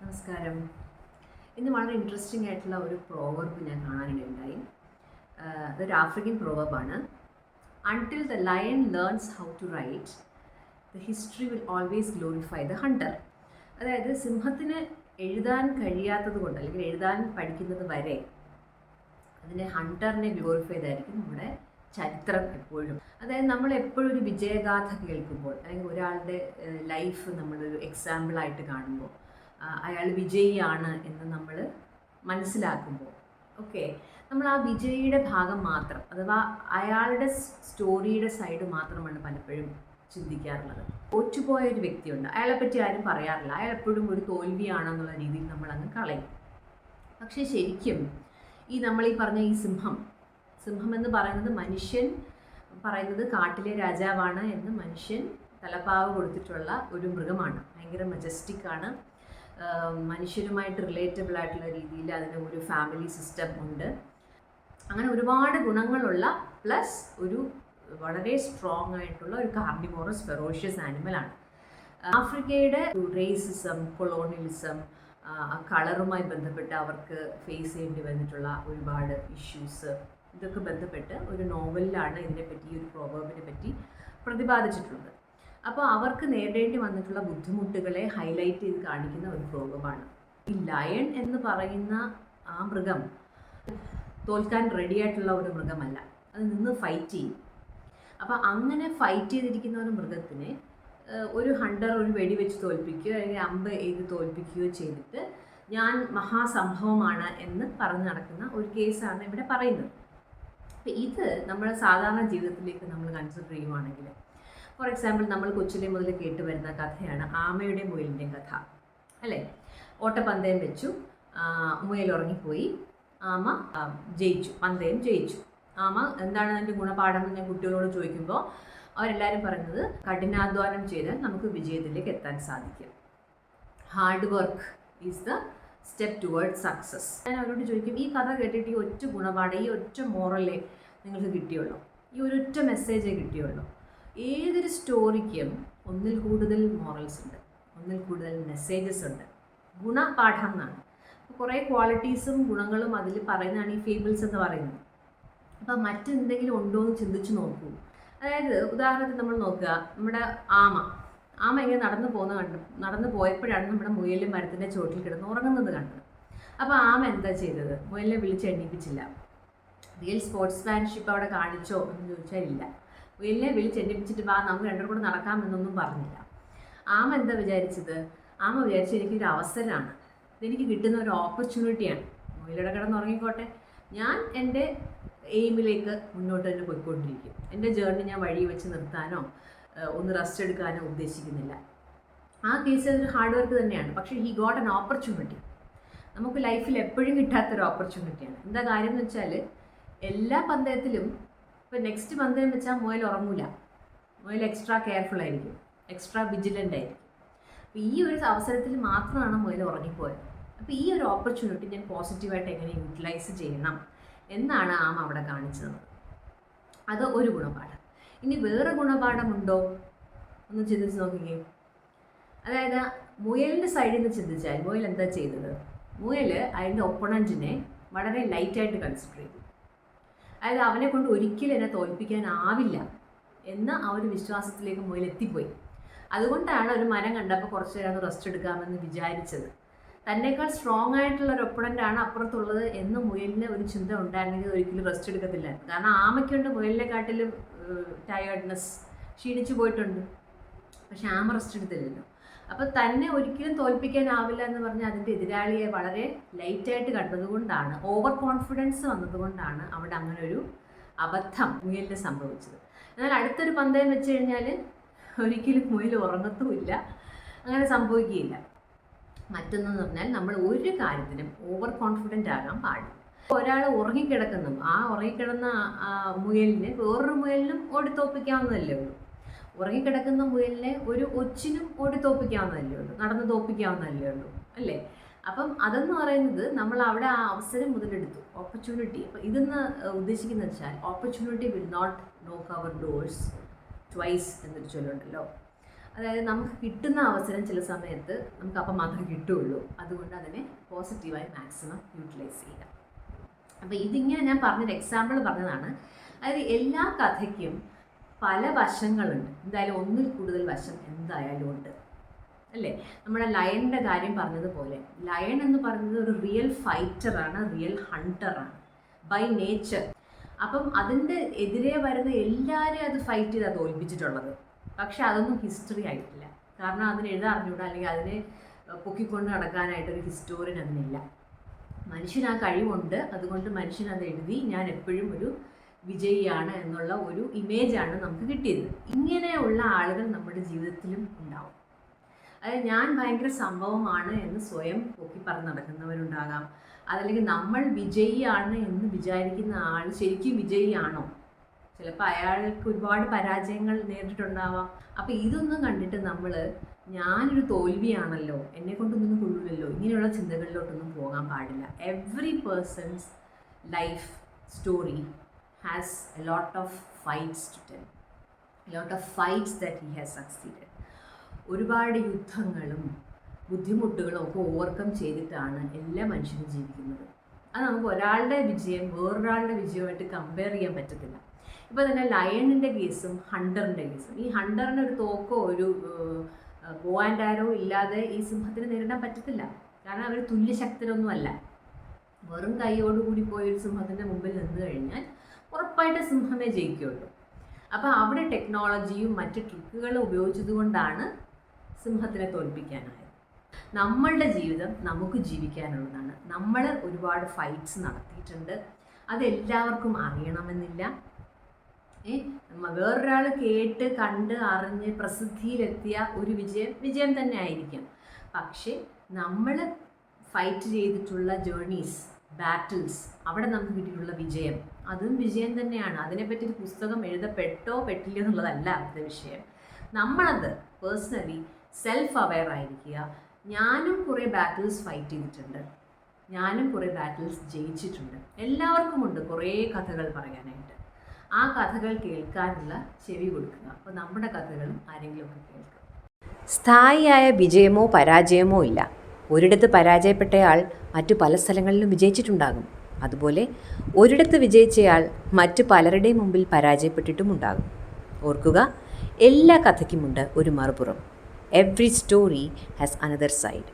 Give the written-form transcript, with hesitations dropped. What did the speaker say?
നമസ്കാരം. ഇന്ന് വളരെ ഇൻട്രസ്റ്റിംഗ് ആയിട്ടുള്ള ഒരു പ്രോവർബ് ഞാൻ കാണാനിടയുണ്ടായി. അതൊരു ആഫ്രിക്കൻ പ്രോവർബാണ്. Until the lion learns how to write, the history will always glorify the hunter. അതായത് സിംഹത്തിന് എഴുതാൻ കഴിയാത്തത് കൊണ്ട് അല്ലെങ്കിൽ എഴുതാൻ പഠിക്കുന്നത് വരെ അതിൻ്റെ ഹണ്ടറിനെ ഗ്ലോറിഫൈ ചെയ്തായിരിക്കും നമ്മുടെ ചരിത്രം എപ്പോഴും. അതായത് നമ്മൾ എപ്പോഴും ഒരു വിജയഗാഥ കേൾക്കുമ്പോൾ അല്ലെങ്കിൽ ഒരാളുടെ ലൈഫ് നമ്മളൊരു എക്സാമ്പിളായിട്ട് കാണുമ്പോൾ അയാൾ വിജയിയാണ് എന്ന് നമ്മൾ മനസ്സിലാക്കുമ്പോൾ നമ്മൾ ആ വിജയിയുടെ ഭാഗം മാത്രം അഥവാ അയാളുടെ സ്റ്റോറിയുടെ സൈഡ് മാത്രമാണ് പലപ്പോഴും ചിന്തിക്കാറുള്ളത്. തോറ്റുപോയ ഒരു വ്യക്തിയുണ്ട്, അയാളെപ്പറ്റി ആരും പറയാറില്ല, അയാൾ എപ്പോഴും ഒരു തോൽവിയാണെന്നുള്ള രീതിയിൽ നമ്മളങ്ങ് കളയും. പക്ഷേ ശരിക്കും നമ്മൾ ഈ പറഞ്ഞ ഈ സിംഹം എന്ന് പറയുന്നത് മനുഷ്യൻ പറയുന്നത് കാട്ടിലെ രാജാവാണ് എന്ന് മനുഷ്യൻ തലപ്പാവ് കൊടുത്തിട്ടുള്ള ഒരു മൃഗമാണ്. ഭയങ്കര മജസ്റ്റിക് ആണ്. മനുഷ്യരുമായിട്ട് റിലേറ്റബിൾ ആയിട്ടുള്ള രീതിയിൽ അതിന് ഒരു ഫാമിലി സിസ്റ്റം ഉണ്ട്. അങ്ങനെ ഒരുപാട് ഗുണങ്ങളുള്ള പ്ലസ് ഒരു വളരെ സ്ട്രോങ് ആയിട്ടുള്ള ഒരു കാർണിവോറസ് ഫെറോഷ്യസ് ആനിമലാണ്. ആഫ്രിക്കയുടെ റേസിസം, കൊളോണിയലിസം, കളറുമായി ബന്ധപ്പെട്ട് അവർക്ക് ഫേസ് ചെയ്യേണ്ടി വന്നിട്ടുള്ള ഒരുപാട് ഇഷ്യൂസ്, ഇതൊക്കെ ബന്ധപ്പെട്ട് ഒരു നോവലിലാണ് ഇതിനെപ്പറ്റി, ഈ ഒരു പ്രോവർബിനെ പറ്റി പ്രതിപാദിച്ചിട്ടുള്ളത്. അപ്പോൾ അവർക്ക് നേരിടേണ്ടി വന്നിട്ടുള്ള ബുദ്ധിമുട്ടുകളെ ഹൈലൈറ്റ് ചെയ്ത് കാണിക്കുന്ന ഒരു പ്രോവർബാണ്. ഈ ലയൺ എന്ന് പറയുന്ന ആ മൃഗം തോൽക്കാൻ റെഡി ആയിട്ടുള്ള ഒരു മൃഗമല്ല, അത് നിന്ന് ഫൈറ്റ് ചെയ്യും. അപ്പോൾ അങ്ങനെ ഫൈറ്റ് ചെയ്തിരിക്കുന്ന ഒരു മൃഗത്തിനെ ഒരു ഹണ്ടർ ഒരു വെടിവെച്ച് തോൽപ്പിക്കുകയോ അല്ലെങ്കിൽ അമ്പ് എഴുതി തോൽപ്പിക്കുകയോ ചെയ്തിട്ട് ഞാൻ മഹാസംഭവമാണ് എന്ന് പറഞ്ഞു നടക്കുന്ന ഒരു കേസാണ് ഇവിടെ പറയുന്നത്. അപ്പം ഇത് നമ്മുടെ സാധാരണ ജീവിതത്തിലേക്ക് നമ്മൾ കൺസിഡർ ചെയ്യുവാണെങ്കിൽ, ഫോർ എക്സാമ്പിൾ നമ്മൾ കൊച്ചിലെ മുതൽ കേട്ട് വരുന്ന കഥയാണ് ആമയുടെ മുയലിൻ്റെയും കഥ, അല്ലേ? ഓട്ടപ്പന്തയം വെച്ചു, മുയൽ ഉറങ്ങിപ്പോയി, ആമ ജയിച്ചു, പന്തയം ജയിച്ചു. ആമ എന്താണ് അതിൻ്റെ ഗുണപാഠം എന്ന് ഞാൻ കുട്ടികളോട് ചോദിക്കുമ്പോൾ അവരെല്ലാവരും പറയുന്നത് കഠിനാധ്വാനം ചെയ്താൽ നമുക്ക് വിജയത്തിലേക്ക് എത്താൻ സാധിക്കും. Hard work is the step toward success. ഞാൻ അവരോട് ചോദിക്കും, ഈ കഥ കേട്ടിട്ട് ഈ ഒറ്റ ഗുണപാഠം, ഈ ഒറ്റ മോറലേ നിങ്ങൾക്ക് കിട്ടിയുള്ളൂ, ഈ ഒരൊറ്റ മെസ്സേജേ കിട്ടിയുള്ളൂ? ഏതൊരു സ്റ്റോറിക്കും ഒന്നിൽ കൂടുതൽ മോറൽസ് ഉണ്ട്, ഒന്നിൽ കൂടുതൽ മെസ്സേജസ് ഉണ്ട്. ഗുണപാഠം എന്നാണ്. അപ്പോൾ കുറേ ക്വാളിറ്റീസും ഗുണങ്ങളും അതിൽ പറയുന്നതാണ് ഈ ഫേബിൾസ് എന്ന് പറയുന്നത്. അപ്പം മറ്റെന്തെങ്കിലും ഉണ്ടോ എന്ന് ചിന്തിച്ച് നോക്കൂ. അതായത് ഉദാഹരണത്തിന് നമ്മൾ നോക്കുക, നമ്മുടെ ആമ ഇങ്ങനെ നടന്നു പോയപ്പോഴാണ് നമ്മുടെ മുയലിൽ മരത്തിൻ്റെ ചോട്ടിൽ കിടന്ന് ഉറങ്ങുന്നത് കണ്ടത്. അപ്പോൾ ആമ എന്താ ചെയ്തത്? മുയലിനെ വിളിച്ച് എണ്ണിപ്പിച്ചില്ല. റിയൽ സ്പോർട്സ്മാൻഷിപ്പ് അവിടെ കാണിച്ചോ എന്ന് ചോദിച്ചാൽ ഇല്ല. മുയലിനെ വിളിച്ചെണ്ണിപ്പിച്ചിട്ട് നമുക്ക് രണ്ടും കൂടെ നടക്കാമെന്നൊന്നും പറഞ്ഞില്ല. ആമ എന്താ വിചാരിച്ചത്? ആമ വിചാരിച്ചത് എനിക്കൊരു അവസരമാണ്, ഇതെനിക്ക് കിട്ടുന്ന ഒരു ഓപ്പർച്യൂണിറ്റിയാണ്. മുയലിടെ കിടന്നുറങ്ങിക്കോട്ടെ, ഞാൻ എൻ്റെ എയിമിലേക്ക് മുന്നോട്ട് തന്നെ പോയിക്കൊണ്ടിരിക്കും. എൻ്റെ ജേർണി ഞാൻ വഴി വെച്ച് നിർത്താനോ ഒന്ന് റെസ്റ്റ് എടുക്കാനോ ഉദ്ദേശിക്കുന്നില്ല. ആ കേസ് ഒരു ഹാർഡ് വർക്ക് തന്നെയാണ്, പക്ഷേ ഹി ഗോട്ട് ആൻ ഓപ്പർച്യൂണിറ്റി. നമുക്ക് ലൈഫിൽ എപ്പോഴും കിട്ടാത്തൊരു ഓപ്പർച്യൂണിറ്റിയാണ്. എന്താ കാര്യം എന്ന് വെച്ചാൽ, എല്ലാ പന്തയത്തിലും ഇപ്പോൾ നെക്സ്റ്റ് പന്തയം വെച്ചാൽ മുയൽ ഉറങ്ങൂല, മുയൽ എക്സ്ട്രാ കെയർഫുൾ ആയിരിക്കും, എക്സ്ട്രാ വിജിലൻ്റ് ആയിരിക്കും. അപ്പോൾ ഈ ഒരു അവസരത്തിൽ മാത്രമാണ് മുയൽ ഉറങ്ങിപ്പോയത്. അപ്പോൾ ഈ ഒരു ഓപ്പർച്യൂണിറ്റി ഞാൻ പോസിറ്റീവായിട്ട് എങ്ങനെ യൂട്ടിലൈസ് ചെയ്യണം എന്നാണ് ആമ അവിടെ കാണിച്ചത്. അത് ഒരു ഗുണപാഠം. ഇനി വേറെ ഗുണപാഠമുണ്ടോ ഒന്ന് ചിന്തിച്ച് നോക്കിക്കേ. അതായത് മുയലിൻ്റെ സൈഡിൽ നിന്ന് ചിന്തിച്ചാൽ മുയൽ എന്താ ചെയ്തത്? മുയൽ അതിൻ്റെ ഒപ്പണൻറ്റിനെ വളരെ ലൈറ്റായിട്ട് കൺസിഡർ ചെയ്തു. അതായത് അവനെ കൊണ്ട് ഒരിക്കലും എന്നെ തോൽപ്പിക്കാനാവില്ല എന്ന ആ ഒരു വിശ്വാസത്തിലേക്ക് മുയൽ എത്തിപ്പോയി. അതുകൊണ്ടാണ് ഒരു മരം കണ്ടപ്പോൾ കുറച്ച് നേരം റെസ്റ്റ് എടുക്കാമെന്ന് വിചാരിച്ചത്. തന്നേക്കാൾ സ്ട്രോങ് ആയിട്ടുള്ള ഒരു ഒപ്പണൻ്റാണ് അപ്പുറത്തുള്ളത് എന്ന് മുയലിന് ഒരു ചിന്ത ഉണ്ടായിരുന്നെങ്കിൽ ഒരിക്കലും റെസ്റ്റ് എടുക്കത്തില്ലായിരുന്നു. കാരണം ആമയ്ക്കുണ്ട് മുയലിനെക്കാട്ടിലും ടയേർഡ്നെസ്, ക്ഷീണിച്ചു പോയിട്ടുണ്ട്. പക്ഷെ ആമ റെസ്റ്റ് എടുത്തില്ലല്ലോ. അപ്പോൾ തന്നെ ഒരിക്കലും തോൽപ്പിക്കാനാവില്ല എന്ന് പറഞ്ഞാൽ അതിൻ്റെ എതിരാളിയെ വളരെ ലൈറ്റായിട്ട് കണ്ടതുകൊണ്ടാണ്, ഓവർ കോൺഫിഡൻസ് വന്നതുകൊണ്ടാണ് അവിടെ അങ്ങനെ ഒരു അബദ്ധം മുയലിന് സംഭവിച്ചത്. എന്നാൽ അടുത്തൊരു പന്തയം വെച്ച് കഴിഞ്ഞാൽ ഒരിക്കലും മുയൽ ഉറങ്ങത്തുമില്ല, അങ്ങനെ സംഭവിക്കുകയില്ല. മറ്റൊന്നെന്ന് പറഞ്ഞാൽ നമ്മൾ ഒരു കാര്യത്തിനും ഓവർ കോൺഫിഡൻ്റ് ആകാൻ പാടില്ല. ഒരാൾ ഉറങ്ങിക്കിടക്കുന്നു, ആ ഉറങ്ങിക്കിടന്ന മുയലിനെ വേറൊരു മുയലിനും ഓടിത്തോപ്പിക്കാവുന്നതല്ലേ ഉള്ളൂ. ഉറങ്ങിക്കിടക്കുന്ന മുയലിനെ ഒരു ഒച്ചിനും ഓടിത്തോപ്പിക്കാവുന്നതല്ലേ ഉള്ളൂ, നടന്ന് തോപ്പിക്കാവുന്നതല്ലേ ഉള്ളൂ, അല്ലേ? അപ്പം അതെന്ന് പറയുന്നത് നമ്മൾ അവിടെ ആ അവസരം മുതലെടുത്തു, ഓപ്പർച്യൂണിറ്റി. അപ്പം ഇതെന്ന് ഉദ്ദേശിക്കുന്നത് വെച്ചാൽ ഓപ്പർച്യൂണിറ്റി വിൽ നോട്ട് നോക്ക് അവർ ഡോഴ്സ് ട്വൈസ് എന്നൊരു ചൊല്ലുണ്ടല്ലോ. അതായത് നമുക്ക് കിട്ടുന്ന അവസരം ചില സമയത്ത് നമുക്ക് അപ്പം മാത്രമേ കിട്ടുകയുള്ളൂ. അതുകൊണ്ട് അതിനെ പോസിറ്റീവായി മാക്സിമം യൂട്ടിലൈസ് ചെയ്യുക. അപ്പോൾ ഇതിങ്ങനെ ഞാൻ പറഞ്ഞൊരു എക്സാമ്പിൾ പറഞ്ഞതാണ്. അതായത് എല്ലാ കഥയ്ക്കും പല വശങ്ങളുണ്ട്. എന്തായാലും ഒന്നിൽ കൂടുതൽ വശം എന്തായാലും ഉണ്ട്, അല്ലേ? നമ്മുടെ ലയണിൻ്റെ കാര്യം പറഞ്ഞതുപോലെ ലയൺ എന്ന് പറയുന്നത് ഒരു റിയൽ ഫൈറ്ററാണ്, റിയൽ ഹണ്ടറാണ് ബൈ നേച്ചർ. അപ്പം അതിൻ്റെ എതിരെ വരുന്ന എല്ലാവരെയും അത് ഫൈറ്റ് ചെയ്ത് തോൽപ്പിച്ചിട്ടുള്ളത്. പക്ഷെ അതൊന്നും ഹിസ്റ്ററി ആയിട്ടില്ല. കാരണം അതിന് എഴുതാൻ അറിഞ്ഞൂടാ, അല്ലെങ്കിൽ അതിനെ പൊക്കിക്കൊണ്ട് നടക്കാനായിട്ടൊരു ഹിസ്റ്റോറിയൻ അതിനില്ല. മനുഷ്യന് ആ കഴിവുണ്ട്. അതുകൊണ്ട് മനുഷ്യൻ അത് എഴുതി ഞാൻ എപ്പോഴും ഒരു വിജയിയാണ് എന്നുള്ള ഒരു ഇമേജാണ് നമുക്ക് കിട്ടിയത്. ഇങ്ങനെയുള്ള ആളുകൾ നമ്മുടെ ജീവിതത്തിലും ഉണ്ടാവും. അതായത് ഞാൻ ഭയങ്കര സംഭവമാണ് എന്ന് സ്വയം പൊക്കി പറഞ്ഞ് നടക്കുന്നവരുണ്ടാകാം. അതല്ലെങ്കിൽ നമ്മൾ വിജയിയാണ് എന്ന് വിചാരിക്കുന്ന ആൾ ശരിക്കും വിജയിയാണോ? ചിലപ്പോൾ അയാൾക്ക് ഒരുപാട് പരാജയങ്ങൾ നേരിട്ടിട്ടുണ്ടാവാം. അപ്പോൾ ഇതൊന്നും കണ്ടിട്ട് നമ്മൾ ഞാനൊരു തോൽവിയാണല്ലോ, എന്നെ കൊണ്ടൊന്നും കൊള്ളില്ലല്ലോ, ഇങ്ങനെയുള്ള ചിന്തകളിലോട്ടൊന്നും പോകാൻ പാടില്ല. Every person's life story has a lot of fights to tell, a lot of fights that he has succeeded. ഒരുപാട് യുദ്ധങ്ങളും ബുദ്ധിമുട്ടുകളും ഒക്കെ ഓവർകം ചെയ്തിട്ടാണ് എല്ലാ മനുഷ്യരും ജീവിക്കുന്നത്. അത് നമുക്ക് ഒരാളുടെ വിജയം വേറൊരാളുടെ വിജയമായിട്ട് കമ്പയർ ചെയ്യാൻ പറ്റത്തില്ല. ഇപ്പോൾ തന്നെ ലയണിൻ്റെ കേസും ഹണ്ടറിൻ്റെ കേസും, ഈ ഹണ്ടറിന് ഒരു തോക്കോ ഒരു ബോ ആൻഡ് ആരോ ഇല്ലാതെ ഈ സിംഹത്തിന് നേരിടാൻ പറ്റത്തില്ല. കാരണം അവർ തുല്യശക്തരൊന്നുമല്ല. വെറും കൈയോടുകൂടി പോയൊരു സിംഹത്തിൻ്റെ മുമ്പിൽ നിന്ന് കഴിഞ്ഞാൽ ഉറപ്പായിട്ട് സിംഹമേ ജയിക്കുകയുള്ളൂ. അപ്പോൾ അവിടെ ടെക്നോളജിയും മറ്റ് ട്രിക്കുകളും ഉപയോഗിച്ചതുകൊണ്ടാണ് സിംഹത്തിനെ തോൽപ്പിക്കാനായത്. നമ്മളുടെ ജീവിതം നമുക്ക് ജീവിക്കാനുള്ളതാണ്. നമ്മൾ ഒരുപാട് ഫൈറ്റ്സ് നടത്തിയിട്ടുണ്ട്. അതെല്ലാവർക്കും അറിയണമെന്നില്ല. വേറൊരാൾ കേട്ട് കണ്ട് അറിഞ്ഞ് പ്രസിദ്ധിയിലെത്തിയ ഒരു വിജയം തന്നെ ആയിരിക്കാം. പക്ഷേ നമ്മൾ ഫൈറ്റ് ചെയ്തിട്ടുള്ള ജേർണീസ്, ബാറ്റിൽസ്, അവിടെ നമുക്ക് കിട്ടിയിട്ടുള്ള വിജയം, അതും വിജയം തന്നെയാണ്. അതിനെപ്പറ്റി ഒരു പുസ്തകം എഴുതപ്പെട്ടോ പെട്ടില്ല എന്നുള്ളതല്ല അടുത്ത വിഷയം. നമ്മളത് പേഴ്സണലി സെൽഫ് അവെയർ ആയിരിക്കുക. ഞാനും കുറേ ബാറ്റിൽസ് ഫൈറ്റ് ചെയ്തിട്ടുണ്ട്, ഞാനും കുറേ ബാറ്റിൽസ് ജയിച്ചിട്ടുണ്ട്. എല്ലാവർക്കുമുണ്ട് കുറേ കഥകൾ പറയാനായിട്ട്. ആ കഥകൾ കേൾക്കാനുള്ള ചെവി കൊടുക്കുക. അപ്പോൾ നമ്മുടെ കഥകളും ആരെങ്കിലുമൊക്കെ കേൾക്കുക. സ്ഥായിയായ വിജയമോ പരാജയമോ ഇല്ല. ഒരിടത്ത് പരാജയപ്പെട്ടയാൾ മറ്റു പല സ്ഥലങ്ങളിലും വിജയിച്ചിട്ടുണ്ടാകും. അതുപോലെ ഒരിടത്ത് വിജയിച്ചയാൾ മറ്റു പലരുടെയും മുമ്പിൽ പരാജയപ്പെട്ടിട്ടും ഉണ്ടാകും. ഓർക്കുക, എല്ലാ കഥയ്ക്കുമുണ്ട് ഒരു മറുപുറം. Every story has another side.